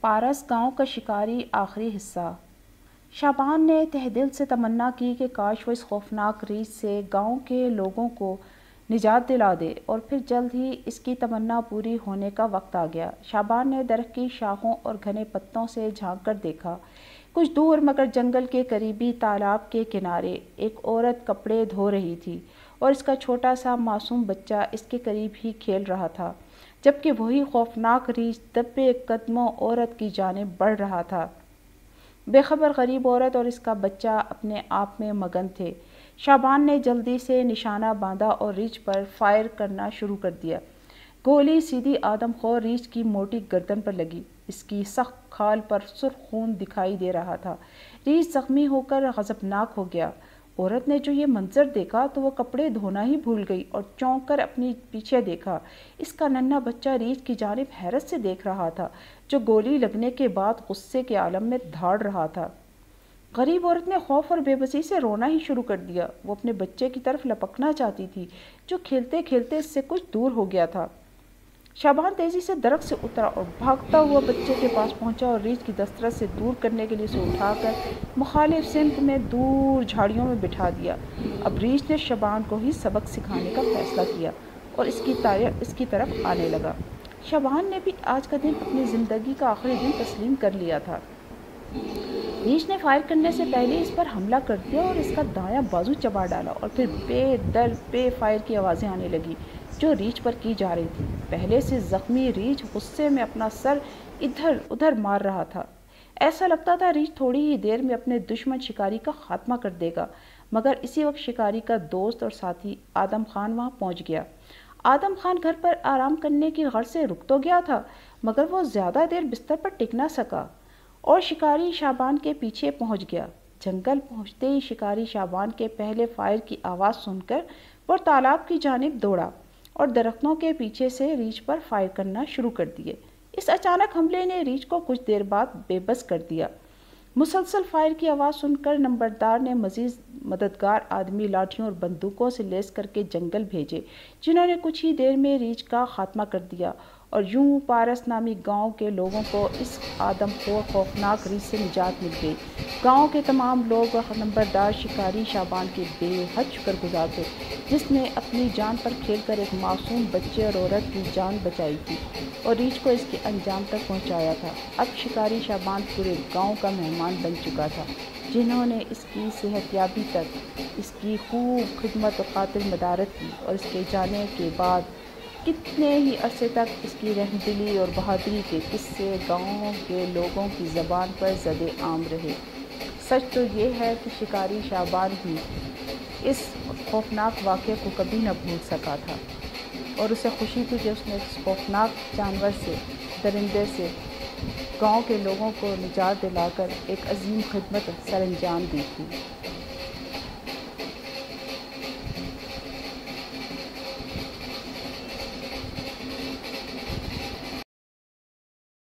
پارس گاؤں کا شکاری آخری حصہ۔ شعبان نے تہ دل سے تمنا کی کہ کاش وہ اس خوفناک ریچھ سے گاؤں کے لوگوں کو نجات دلا دے، اور پھر جلد ہی اس کی تمنا پوری ہونے کا وقت آ گیا۔ شعبان نے درخت کی شاخوں اور گھنے پتوں سے جھانک کر دیکھا۔ کچھ دور مگر جنگل کے قریبی تالاب کے کنارے ایک عورت کپڑے دھو رہی تھی، اور اس کا چھوٹا سا معصوم بچہ اس کے قریب ہی کھیل رہا تھا، جبکہ وہی خوفناک ریچھ دبے قدموں عورت کی جانب بڑھ رہا تھا۔ بے خبر غریب عورت اور اس کا بچہ اپنے آپ میں مگن تھے۔ شعبان نے جلدی سے نشانہ باندھا اور ریچھ پر فائر کرنا شروع کر دیا۔ گولی سیدھی آدم خور ریچھ کی موٹی گردن پر لگی۔ اس کی سخت کھال پر سرخ خون دکھائی دے رہا تھا۔ ریچھ زخمی ہو کر غضبناک ہو گیا۔ عورت نے جو یہ منظر دیکھا تو وہ کپڑے دھونا ہی بھول گئی اور چونک کر اپنی پیچھے دیکھا۔ اس کا ننھا بچہ ریچھ کی جانب حیرت سے دیکھ رہا تھا، جو گولی لگنے کے بعد غصے کے عالم میں دھاڑ رہا تھا۔ غریب عورت نے خوف اور بے بسی سے رونا ہی شروع کر دیا۔ وہ اپنے بچے کی طرف لپکنا چاہتی تھی، جو کھیلتے کھیلتے اس سے کچھ دور ہو گیا تھا۔ شعبان تیزی سے درخت سے اترا اور بھاگتا ہوا بچے کے پاس پہنچا اور ریچھ کی دسترس سے دور کرنے کے لیے اسے اٹھا کر مخالف سمت میں دور جھاڑیوں میں بٹھا دیا۔ اب ریچھ نے شعبان کو ہی سبق سکھانے کا فیصلہ کیا اور اس کی طرف آنے لگا۔ شعبان نے بھی آج کا دن اپنی زندگی کا آخری دن تسلیم کر لیا تھا۔ ریچھ نے فائر کرنے سے پہلے اس پر حملہ کر دیا اور اس کا دایاں بازو چبا ڈالا، اور پھر بے در بے فائر کی آوازیں آنے لگیں جو ریچھ پر کی جا رہی تھی۔ پہلے سے زخمی ریچھ غصے میں اپنا سر ادھر ادھر مار رہا تھا۔ ایسا لگتا تھا ریچھ تھوڑی ہی دیر میں اپنے دشمن شکاری کا خاتمہ کر دے گا، مگر اسی وقت شکاری کا دوست اور ساتھی آدم خان وہاں پہنچ گیا۔ آدم خان گھر پر آرام کرنے کی غرض سے رک تو گیا تھا، مگر وہ زیادہ دیر بستر پر ٹک نہ سکا اور شکاری شعبان کے پیچھے پہنچ گیا۔ جنگل پہنچتے ہی شکاری شعبان کے پہلے فائر کی آواز سن کر وہ تالاب کی جانب دوڑا اور درختوں کے پیچھے سے ریچھ پر فائر کرنا شروع کر دیے۔ اس اچانک حملے نے ریچھ کو کچھ دیر بعد بے بس کر دیا۔ مسلسل فائر کی آواز سن کر نمبردار نے مزید مددگار آدمی لاٹھیوں اور بندوقوں سے لیس کر کے جنگل بھیجے، جنہوں نے کچھ ہی دیر میں ریچھ کا خاتمہ کر دیا، اور یوں پارس نامی گاؤں کے لوگوں کو اس آدم خور خوفناک ریچھ سے نجات مل گئی۔ گاؤں کے تمام لوگ نمبردار شکاری شعبان کے بے حد شکر گزار تھے، جس نے اپنی جان پر کھیل کر ایک معصوم بچے اور عورت کی جان بچائی تھی اور ریچھ کو اس کے انجام تک پہنچایا تھا۔ اب شکاری شعبان پورے گاؤں کا مہمان بن چکا تھا، جنہوں نے اس کی صحت یابی تک اس کی خوب خدمت و خاطر مدارت کی، اور اس کے جانے کے بعد کتنے ہی عرصے تک اس کی رحمدلی اور بہادری کے قصے گاؤں کے لوگوں کی زبان پر زد عام رہے۔ سچ تو یہ ہے کہ شکاری شعبان بھی اس خوفناک واقعے کو کبھی نہ بھول سکا تھا، اور اسے خوشی تھی کہ اس نے اس خوفناک جانور سے، درندے سے گاؤں کے لوگوں کو نجات دلا کر ایک عظیم خدمت سر انجام دی تھی۔